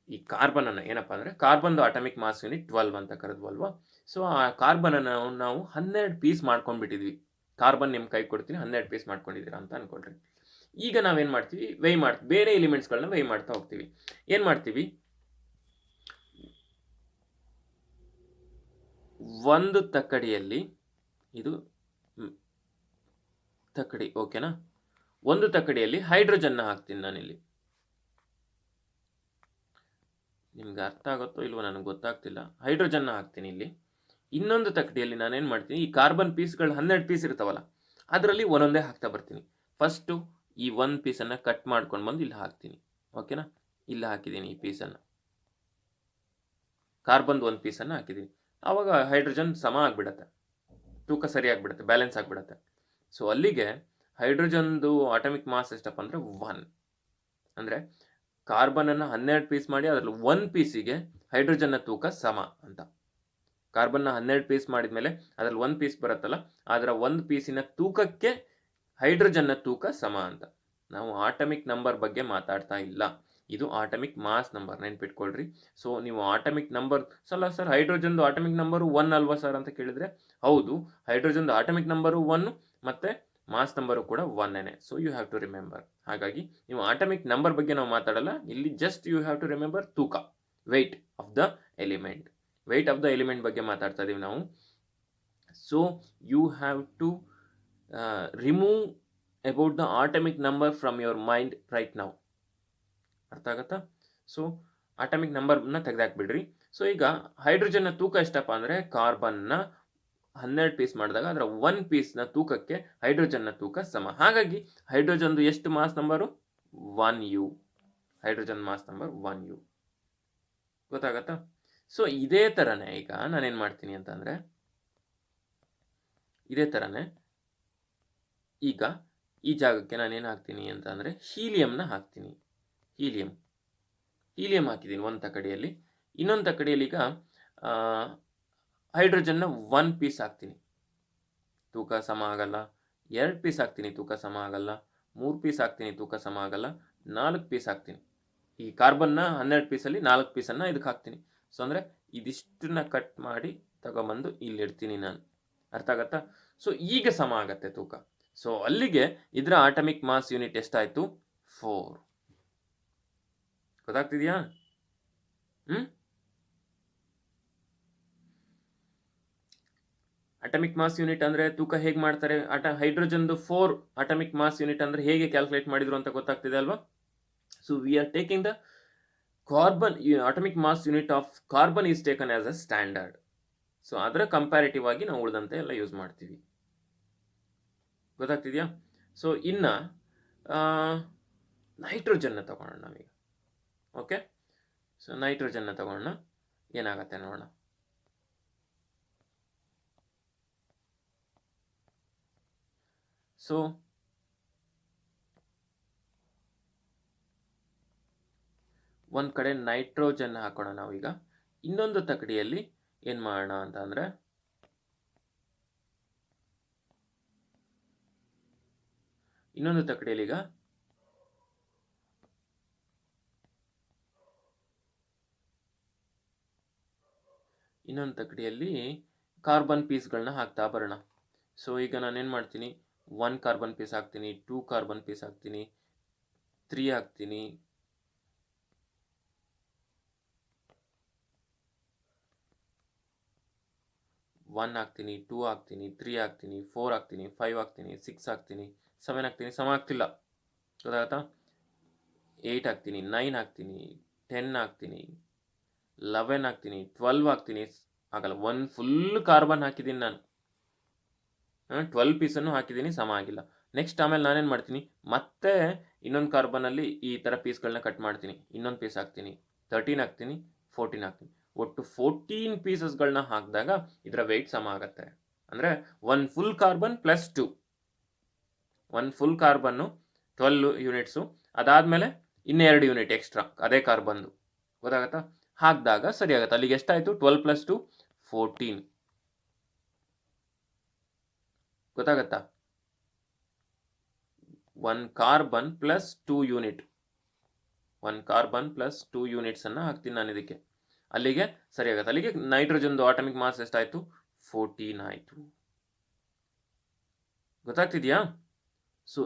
ಈ ಕಾರ್ಬನ್ ಅನ್ನು ಏನಪ್ಪ ಅಂದರೆ, ಕಾರ್ಬನ್ದು ಅಟಮಿಕ್ ಮಾಸ್ ಯೂನಿಟ್ 12 ಅಂತ ಕರೆದ್ವಲ್ವಾ. ಸೊ ಆ ಕಾರ್ಬನ್ ಅನ್ನು ನಾವು 12 ಪೀಸ್ ಮಾಡ್ಕೊಂಡ್ಬಿಟ್ಟಿದ್ವಿ. ಕಾರ್ಬನ್ ನಿಮ್ಮ ಕೈ ಕೊಡ್ತೀನಿ, 12 ಪೀಸ್ ಮಾಡ್ಕೊಂಡಿದ್ದೀರಾ ಅಂತ ಅನ್ಕೊಳ್ರಿ. ಈಗ ನಾವೇನು ಮಾಡ್ತೀವಿ, ಬೇರೆ ಎಲಿಮೆಂಟ್ಸ್ಗಳನ್ನ ವೈ ಮಾಡ್ತಾ ಹೋಗ್ತೀವಿ. ಏನು ಮಾಡ್ತೀವಿ, ಒಂದು ತಕ್ಕಡಿಯಲ್ಲಿ, ಇದು ತಕ್ಕಡಿ ಓಕೆನಾ, ಒಂದು ತಕ್ಕಡಿಯಲ್ಲಿ ಹೈಡ್ರೋಜನ್ನ ಹಾಕ್ತೀನಿ ನಾನಿಲ್ಲಿ. ನಿಮ್ಗೆ ಅರ್ಥ ಆಗುತ್ತೋ ಇಲ್ವೋ ನನಗೆ ಗೊತ್ತಾಗ್ತಿಲ್ಲ. ಹೈಡ್ರೋಜನ್ನ ಹಾಕ್ತೀನಿ ಇಲ್ಲಿ. ಇನ್ನೊಂದು ತಕ್ಕಡಿಯಲ್ಲಿ ನಾನೇನು ಮಾಡ್ತೀನಿ, ಈ ಕಾರ್ಬನ್ ಪೀಸ್ಗಳು 12 ಪೀಸ್ ಇರ್ತಾವಲ್ಲ, ಅದರಲ್ಲಿ ಒಂದೊಂದೇ ಹಾಕ್ತಾ ಬರ್ತೀನಿ. ಫಸ್ಟು ಈ ಒಂದು ಪೀಸನ್ನು ಕಟ್ ಮಾಡ್ಕೊಂಡು ಬಂದು ಇಲ್ಲಿ ಹಾಕ್ತೀನಿ. ಓಕೆನಾ, ಇಲ್ಲಿ ಹಾಕಿದ್ದೀನಿ ಈ ಪೀಸನ್ನು, ಕಾರ್ಬನ್ದು ಒಂದು ಪೀಸನ್ನು ಹಾಕಿದ್ದೀನಿ. ಆವಾಗ ಹೈಡ್ರೋಜನ್ ಸಮ ಆಗಿಬಿಡತ್ತೆ, ತೂಕ ಸರಿ ಆಗಿಬಿಡುತ್ತೆ, ಬ್ಯಾಲೆನ್ಸ್ ಆಗಿಬಿಡತ್ತೆ. ಸೊ ಅಲ್ಲಿಗೆ ಹೈಡ್ರೋಜನ್ದು ಅಟಮಿಕ್ ಮಾಸ್ ಎಷ್ಟಪ್ಪ ಅಂದರೆ 1. ಅಂದರೆ ಕಾರ್ಬನನ್ನು 12 ಪೀಸ್ ಮಾಡಿ ಅದರಲ್ಲಿ 1 ಪೀಸಿಗೆ ಹೈಡ್ರೋಜನ್ನ ತೂಕ ಸಮ ಅಂತ. ಕಾರ್ಬನ್ನ 12 ಪೀಸ್ ಮಾಡಿದ ಮೇಲೆ ಅದರಲ್ಲಿ 1 ಪೀಸ್ ಬರುತ್ತಲ್ಲ, ಅದರ 1 ಪೀಸಿನ ತೂಕಕ್ಕೆ ಹೈಡ್ರೋಜನ್ನ ತೂಕ ಸಮ ಅಂತ. ನಾವು ಆಟಮಿಕ್ ನಂಬರ್ ಬಗ್ಗೆ ಮಾತಾಡ್ತಾ ಇಲ್ಲ, ಇದು ಆಟಮಿಕ್ ಮಾಸ್ ನಂಬರ್, ನೆನ್ಪಿಟ್ಕೊಳ್ರಿ. ಸೊ ನೀವು ಆಟಮಿಕ್ ನಂಬರ್ ಸರ್ ಹೈಡ್ರೋಜನ್ದು ಆಟಮಿಕ್ ನಂಬರು 1 ಅಲ್ವಾ ಸರ್ ಅಂತ ಕೇಳಿದರೆ, ಹೌದು, ಹೈಡ್ರೋಜನ್ದು ಆಟಮಿಕ್ ನಂಬರು 1 ಮತ್ತು ಮಾಸ್ ನಂಬರು ಕೂಡ 1. So you have to remember. ಹಾಗಾಗಿ ನೀವು ಆಟಮಿಕ್ ನಂಬರ್ ಬಗ್ಗೆ ನಾವು ಮಾತಾಡಲ್ಲ ಇಲ್ಲಿ, just you have to remember ತೂಕ, weight of the element. Weight of the element ಬಗ್ಗೆ ಮಾತಾಡ್ತಾ ಇದೀವಿ ನಾವು. So you have to remove about the atomic number from your mind right now. ಅರ್ಥ ಆಗತ್ತಾ? ಸೊ ಆಟಮಿಕ್ ನಂಬರ್ನ ತೆಗೆದಾಕ್ಬಿಡ್ರಿ. ಸೊ ಈಗ ಹೈಡ್ರೋಜನ್ನ ತೂಕ ಎಷ್ಟಪ್ಪ ಅಂದರೆ, ಕಾರ್ಬನ್ನ 12 ಪೀಸ್ ಮಾಡಿದಾಗ ಅದರ 1 ಪೀಸ್ನ ತೂಕಕ್ಕೆ ಹೈಡ್ರೋಜನ್ನ ತೂಕ ಸಮ. ಹಾಗಾಗಿ ಹೈಡ್ರೋಜನ್ದು ಎಷ್ಟು mass number? 1U. Hydrogen mass number 1U. ಗೊತ್ತಾಗತ್ತಾ? ಸೊ ಇದೇ ಥರನೇ ಈಗ ನಾನೇನು ಮಾಡ್ತೀನಿ ಅಂತಂದರೆ, ಇದೇ ಥರನೇ ಈಗ ಈ ಜಾಗಕ್ಕೆ ನಾನೇನು ಹಾಕ್ತೀನಿ ಅಂತಂದರೆ, ಹೀಲಿಯಂನ ಹಾಕ್ತೀನಿ. ಹೀಲಿಯಂ ಹಾಕಿದ್ದೀನಿ ಒಂದು ತಕ್ಕಡಿಯಲ್ಲಿ. ಇನ್ನೊಂದು ತಕ್ಕಡಿಯಲ್ಲಿ ಈಗ ಹೈಡ್ರೋಜನ್ನ 1 ಪೀಸ್ ಹಾಕ್ತೀನಿ, ತೂಕ ಸಮ ಆಗಲ್ಲ. 2 ಪೀಸ್ ಹಾಕ್ತೀನಿ, ತೂಕ ಸಮ ಆಗಲ್ಲ. 3 ಪೀಸ್ ಹಾಕ್ತೀನಿ, ತೂಕ ಸಮ ಆಗಲ್ಲ. 4 ಪೀಸ್ ಹಾಕ್ತೀನಿ. ಈ ಕಾರ್ಬನ್ನ 12 ಪೀಸಲ್ಲಿ 4 ಪೀಸನ್ನು ಇದಕ್ಕೆ ಹಾಕ್ತೀನಿ. ಸೊ ಅಂದರೆ ಇದಿಷ್ಟನ್ನ ಕಟ್ ಮಾಡಿ ತಗೊಂಬಂದು ಇಲ್ಲಿಡ್ತೀನಿ ನಾನು. ಅರ್ಥ ಆಗತ್ತಾ? ಸೊ ಈಗ ಸಮ ಆಗತ್ತೆ ತೂಕ. ಸೊ ಅಲ್ಲಿಗೆ ಇದರ ಆಟಮಿಕ್ ಮಾಸ್ ಯೂನಿಟ್ ಎಷ್ಟಾಯಿತು? 4. ಗೊತ್ತಾಗ್ತಿದೆಯಾ? ಅಟಮಿಕ್ ಮಾಸ್ ಯೂನಿಟ್ ಅಂದರೆ ತೂಕ ಹೇಗೆ ಮಾಡ್ತಾರೆ? ಹೈಡ್ರೋಜನ್ದು 4 ಅಟಮಿಕ್ ಮಾಸ್ ಯೂನಿಟ್ ಅಂದರೆ ಹೇಗೆ ಕ್ಯಾಲ್ಕುಲೇಟ್ ಮಾಡಿದ್ರು ಅಂತ ಗೊತ್ತಾಗ್ತಿದೆ ಅಲ್ವಾ? So we are taking the carbon atomic mass unit of carbon is taken as a standard. So ಅದರ ಕಂಪ್ಯಾರಿಟಿವ್ ಆಗಿ ನಾವು ಉಳಿದಂತೆ ಎಲ್ಲ ಯೂಸ್ ಮಾಡ್ತೀವಿ. ಗೊತ್ತಾಗ್ತಿದೆಯಾ? ಸೊ ಇನ್ನು ನೈಟ್ರೋಜನ್ನ ತಗೊಳ್ಳೋಣ ನಾವೀಗ. ಓಕೆ, ಸೊ ನೈಟ್ರೋಜನ್ನ ತಗೊಳ್ಳೋಣ, ಏನಾಗತ್ತೆ ನೋಡೋಣ. ಸೊ ಒಂದು ಕಡೆ ನೈಟ್ರೋಜನ್ ಹಾಕೋಣ ನಾವೀಗ. ಇನ್ನೊಂದು ತಕ್ಕಡಿಯಲ್ಲಿ ಏನು ಮಾಡೋಣ ಅಂತ ಅಂದರೆ, ಇನ್ನೊಂದು ತಕ್ಕಡಿಯಲ್ಲಿ ಈಗ ಇನ್ನೊಂದು ತಕ್ಕಡಿಯಲ್ಲಿ ಕಾರ್ಬನ್ ಪೀಸ್ಗಳನ್ನ ಹಾಕ್ತಾ ಬರೋಣ. ಸೊ ಈಗ ನಾನೇನು ಮಾಡ್ತೀನಿ, 1 ಕಾರ್ಬನ್ ಪೀಸ್ ಹಾಕ್ತೀನಿ, 2 ಕಾರ್ಬನ್ ಪೀಸ್ ಹಾಕ್ತೀನಿ, 3 ಹಾಕ್ತೀನಿ, 1 1 ಹಾಕ್ತೀನಿ, 2 ಹಾಕ್ತೀನಿ, 3 ಹಾಕ್ತೀನಿ, 4 ಹಾಕ್ತೀನಿ, 5 ಹಾಕ್ತೀನಿ, 6 ಹಾಕ್ತೀನಿ, 7 ಹಾಕ್ತೀನಿ, ಸಮ ಆಗ್ತಿಲ್ಲ. ಗೊತ್ತಾಗತ್ತಾ? 8 ಹಾಕ್ತೀನಿ, 9 ಹಾಕ್ತೀನಿ, 10 ಹಾಕ್ತೀನಿ, 11 ಹಾಕ್ತೀನಿ, 12 ಹಾಕ್ತೀನಿ, ಆಗಲ್ಲ. ಒಂದು ಫುಲ್ ಕಾರ್ಬನ್ ಹಾಕಿದ್ದೀನಿ ನಾನು. 12 ಪೀಸನ್ನು ಹಾಕಿದ್ದೀನಿ, ಸಮ ಆಗಿಲ್ಲ. ನೆಕ್ಸ್ಟ್ ಆಮೇಲೆ ನಾನೇನು ಮಾಡ್ತೀನಿ, ಮತ್ತೆ ಇನ್ನೊಂದು ಕಾರ್ಬನಲ್ಲಿ ಈ ಥರ ಪೀಸ್ಗಳನ್ನ ಕಟ್ ಮಾಡ್ತೀನಿ. ಇನ್ನೊಂದು ಪೀಸ್ ಹಾಕ್ತೀನಿ, 13 ಹಾಕ್ತೀನಿ, 14 ಹಾಕ್ತೀನಿ. ಒಟ್ಟು 14 ಪೀಸಸ್ಗಳನ್ನ ಹಾಕಿದಾಗ ಇದರ ವೆಯ್ಟ್ ಸಮ ಆಗುತ್ತೆ. ಅಂದರೆ 1 full carbon plus 2. 1 full carbon 12 units, ಅದಾದಮೇಲೆ ಇನ್ನೆರಡು ಯೂನಿಟ್ ಎಕ್ಸ್ಟ್ರಾ ಅದೇ ಕಾರ್ಬನ್ದು. ಗೊತ್ತಾಗತ್ತಾ? ಹಾಕಿದಾಗ ಸರಿ ಆಗುತ್ತೆ. ಅಲ್ಲಿಗೆ ಎಷ್ಟಾಯಿತು? 12 + 2 14. ಗೊತ್ತಾಗತ್ತಾ? 1 carbon plus 2 unit, 1 carbon plus 2 ಯೂನಿಟ್ಸನ್ನು ಹಾಕ್ತೀನಿ ನಾನು ಇದಕ್ಕೆ. ಅಲ್ಲಿಗೆ ಸರಿ ಆಗುತ್ತೆ. ಅಲ್ಲಿಗೆ ನೈಟ್ರೋಜನ್ದು ಆಟಮಿಕ್ ಮಾಸ್ ಎಷ್ಟಾಯಿತು? 14 ಆಯಿತು. ಗೊತ್ತಾಗ್ತಿದೆಯಾ? ಸೊ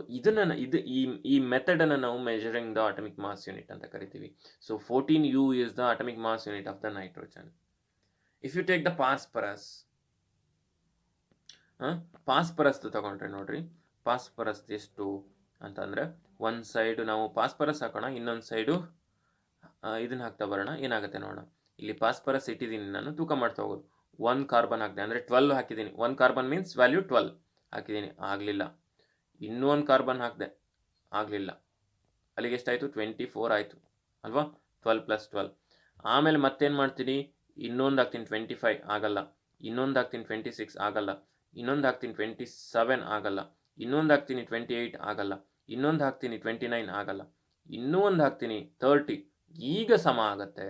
ಈ ಮೆಥಡನ್ನು ನಾವು measuring the atomic mass unit ಅಂತ ಕರಿತೀವಿ. So 14U is the atomic mass unit of the nitrogen. If you take the phosphorus, phosphorus ತಗೊಂಡ್ರೆ ನೋಡ್ರಿ, ಫಾಸ್ಫರಸ್ ಎಷ್ಟು ಅಂತಂದರೆ, ಒಂದು ಸೈಡು ನಾವು ಫಾಸ್ಫರಸ್ ಹಾಕೋಣ, ಇನ್ನೊಂದು ಸೈಡು ಇದನ್ನು ಹಾಕ್ತಾ ಬರೋಣ. ಏನಾಗುತ್ತೆ ನೋಡೋಣ. ಇಲ್ಲಿ ಫಾಸ್ಫರಸ್ ಇಟ್ಟಿದ್ದೀನಿ ನಾನು, ತೂಕ ಮಾಡ್ತಾ ಹೋಗೋದು. 1 ಕಾರ್ಬನ್ ಹಾಕಿದೆ ಅಂದರೆ 12 ಹಾಕಿದ್ದೀನಿ. 1 ಕಾರ್ಬನ್ ಮೀನ್ಸ್ ವ್ಯಾಲ್ಯೂ 12 ಹಾಕಿದ್ದೀನಿ, ಆಗಲಿಲ್ಲ. ಇನ್ನೂ ಒಂದು ಕಾರ್ಬನ್ ಹಾಕಿದೆ, ಆಗಲಿಲ್ಲ. ಅಲ್ಲಿಗೆ ಎಷ್ಟಾಯಿತು? 24 ಆಯಿತು ಅಲ್ವಾ? 12 + 12. ಆಮೇಲೆ ಮತ್ತೇನು ಮಾಡ್ತೀನಿ, ಇನ್ನೊಂದು ಹಾಕ್ತೀನಿ, 25 ಆಗಲ್ಲ. ಇನ್ನೊಂದು ಹಾಕ್ತೀನಿ, 26 ಆಗಲ್ಲ. ಇನ್ನೊಂದು ಹಾಕ್ತೀನಿ, 27 ಆಗಲ್ಲ. ಇನ್ನೊಂದು ಹಾಕ್ತೀನಿ, 28 ಆಗಲ್ಲ. ಇನ್ನೊಂದು ಹಾಕ್ತೀನಿ, 29 ಆಗಲ್ಲ. ಇನ್ನೂ ಒಂದು ಹಾಕ್ತೀನಿ, 30. ಈಗ ಸಮ ಆಗುತ್ತೆ.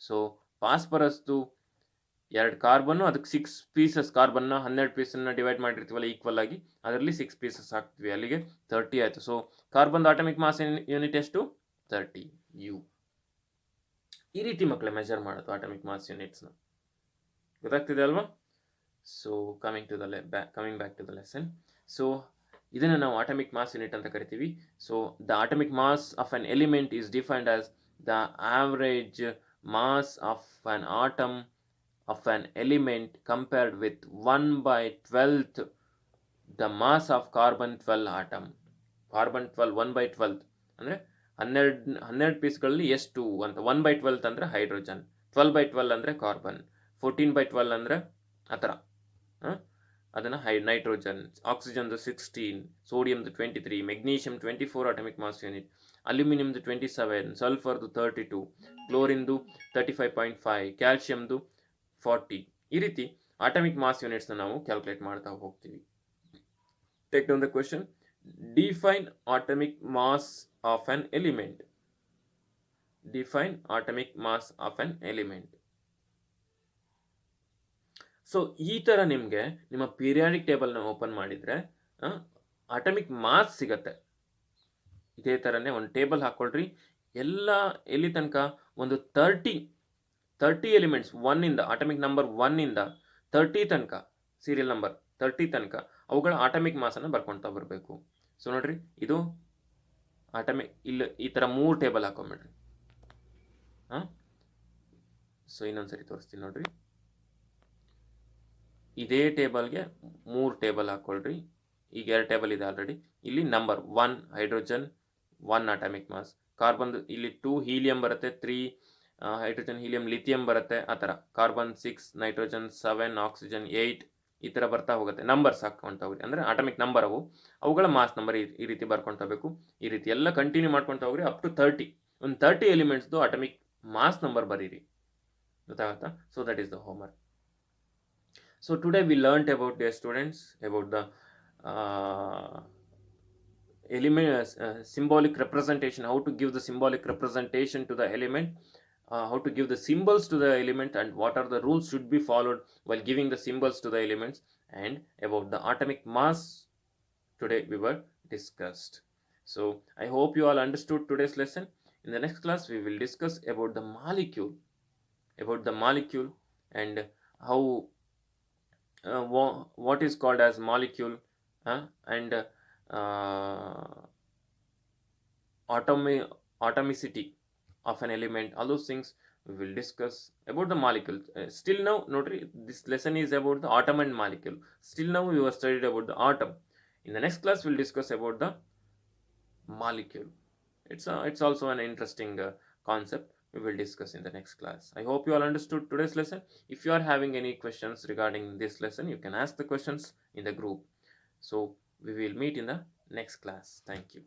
ಸೊ ಫಾಸ್ಫರಸ್ದು 2 ಕಾರ್ಬನ್ನು, ಅದಕ್ಕೆ 6 ಪೀಸಸ್ ಕಾರ್ಬನ್ನ 12 ಪೀಸನ್ನು ಡಿವೈಡ್ ಮಾಡಿರ್ತೀವಲ್ಲ ಈಕ್ವಲ್ ಆಗಿ, ಅದರಲ್ಲಿ 6 ಪೀಸಸ್ ಹಾಕ್ತೀವಿ. ಅಲ್ಲಿಗೆ 30 ಆಯಿತು. ಸೊ ಕಾರ್ಬನ್ದು ಆಟಮಿಕ್ ಮಾಸ್ ಯೂನಿಟ್ ಎಷ್ಟು? 30U. ಈ ರೀತಿ ಮಕ್ಕಳೇ ಮೆಜರ್ ಮಾಡೋದು ಆಟಮಿಕ್ ಮಾಸ್ ಯೂನಿಟ್ಸ್ನ. ಗೊತ್ತಾಗ್ತಿದೆ ಅಲ್ವಾ? So coming back to the lesson. So ಇದನ್ನು ನಾವು ಆಟಮಿಕ್ ಮಾಸ್ ಯೂನಿಟ್ ಅಂತ ಕರಿತೀವಿ. So the atomic mass of an element is defined as the average mass of an atom of an element compared with 1/12th the mass of carbon 12 atom. Carbon 12 1/12 ಅಂದರೆ 12 ಪೀಸ್ಗಳಲ್ಲಿ ಎಷ್ಟು ಅಂತ. 1/12 ಅಂದರೆ hydrogen, 12/12 ಅಂದರೆ carbon, 14/12 ಅಂದರೆ ಆ ಥರ. ಅದನ್ನು ನೈಟ್ರೋಜನ್, ಆಕ್ಸಿಜನ್ದು 16, ಸೋಡಿಯಮ್ದು 23, ಮೆಗ್ನೀಷಿಯಮ್ 24 ಅಟಮಿಕ್ ಮಾಸ್ ಯೂನಿಟ್, ಅಲ್ಯೂಮಿನಿಯಮ್ದು 27, ಸಲ್ಫರ್ದು 32, ಕ್ಲೋರಿನ್ದು 35.5, ಕ್ಯಾಲ್ಶಿಯಮ್ದು 40. ಈ ರೀತಿ ಆಟಮಿಕ್ ಮಾಸ್ ಯೂನಿಟ್ಸ್ನ ನಾವು ಕ್ಯಾಲ್ಕುಲೇಟ್ ಮಾಡ್ತಾ ಹೋಗ್ತೀವಿ. Take down the question. Define atomic mass of an element. Define atomic mass of an element. So ಈ ಥರ ನಿಮಗೆ ನಿಮ್ಮ ಪೀರಿಯಾಡಿಕ್ ಟೇಬಲ್ನ ಓಪನ್ ಮಾಡಿದರೆ ಆಟಮಿಕ್ ಮಾಸ್ ಸಿಗತ್ತೆ. ಇದೇ ಥರನೇ ಒಂದು ಟೇಬಲ್ ಹಾಕ್ಕೊಳ್ರಿ. ಎಲ್ಲಿ ತನಕ ಒಂದು 30 ಎಲಿಮೆಂಟ್ಸ್ 1ಇಂದ, ಆಟಮಿಕ್ ನಂಬರ್ 1ಇಂದ 30 ತನಕ, ಸೀರಿಯಲ್ ನಂಬರ್ 30 ತನಕ ಅವುಗಳ ಆಟಮಿಕ್ ಮಾಸನ್ನು ಬರ್ಕೊಳ್ತಾ ಬರಬೇಕು. ಸೊ ನೋಡ್ರಿ, ಇದು ಆಟಮಿಕ್, ಇಲ್ಲಿ ಈ ಥರ 3 ಟೇಬಲ್ ಹಾಕೊಂಬಿಡ್ರಿ. ಸೊ ಇನ್ನೊಂದ್ಸರಿ ತೋರಿಸ್ತೀನಿ ನೋಡ್ರಿ. ಇದೇ ಟೇಬಲ್ಗೆ 3 ಟೇಬಲ್ ಹಾಕ್ಕೊಳ್ರಿ. ಈಗ 2 ಟೇಬಲ್ ಇದೆ ಆಲ್ರೆಡಿ. ಇಲ್ಲಿ number 1 hydrogen, 1 atomic mass. Carbon ಇಲ್ಲಿ 2 ಹೀಲಿಯಂ ಬರುತ್ತೆ, 3 ಹೈಡ್ರೋಜನ್, ಹೀಲಿಯಂ, ಲಿಥಿಯಂ ಬರುತ್ತೆ. ಆ ಥರ ಕಾರ್ಬನ್ 6, ನೈಟ್ರೋಜನ್ 7, ಆಕ್ಸಿಜನ್ 8, ಈ ಥರ ಬರ್ತಾ ಹೋಗುತ್ತೆ. ನಂಬರ್ಸ್ ಹಾಕ್ಕೊಳ್ತಾ ಹೋಗ್ರಿ, ಅಂದರೆ ಆಟಮಿಕ್ ನಂಬರ್ ಅವುಗಳ ಮಾಸ್ ನಂಬರ್ ಈ ರೀತಿ ಬರ್ಕೊಳ್ತಾ ಹೋಗಬೇಕು. ಈ ರೀತಿ ಎಲ್ಲ ಕಂಟಿನ್ಯೂ ಮಾಡ್ಕೊಳ್ತಾ ಹೋಗ್ರಿ ಅಪ್ ಟು 30. ಒಂದು 30 ಎಲಿಮೆಂಟ್ಸ್ದು ಆಟಮಿಕ್ ಮಾಸ್ ನಂಬರ್ ಬರೀರಿ. ಗೊತ್ತಾಗುತ್ತಾ? So that is the homework. So today we learnt about, dear students, about the element symbolic representation, how to give the symbolic representation to the element, how to give the symbols to the element, and what are the rules should be followed while giving the symbols to the elements, and about the atomic mass today we were discussed. So I hope you all understood today's lesson. In the next class we will discuss about the molecule and how what is called as molecule, and atomicity of an element. All those things we will discuss about the molecule. Still now, notary, this lesson is about the atom and molecule. Still now, we have studied about the atom. In the next class, we'll discuss about the molecule. It's also an interesting concept. We will discuss in the next class. I hope you all understood today's lesson. If you are having any questions regarding this lesson, you can ask the questions in the group. So we will meet in the next class. Thank you.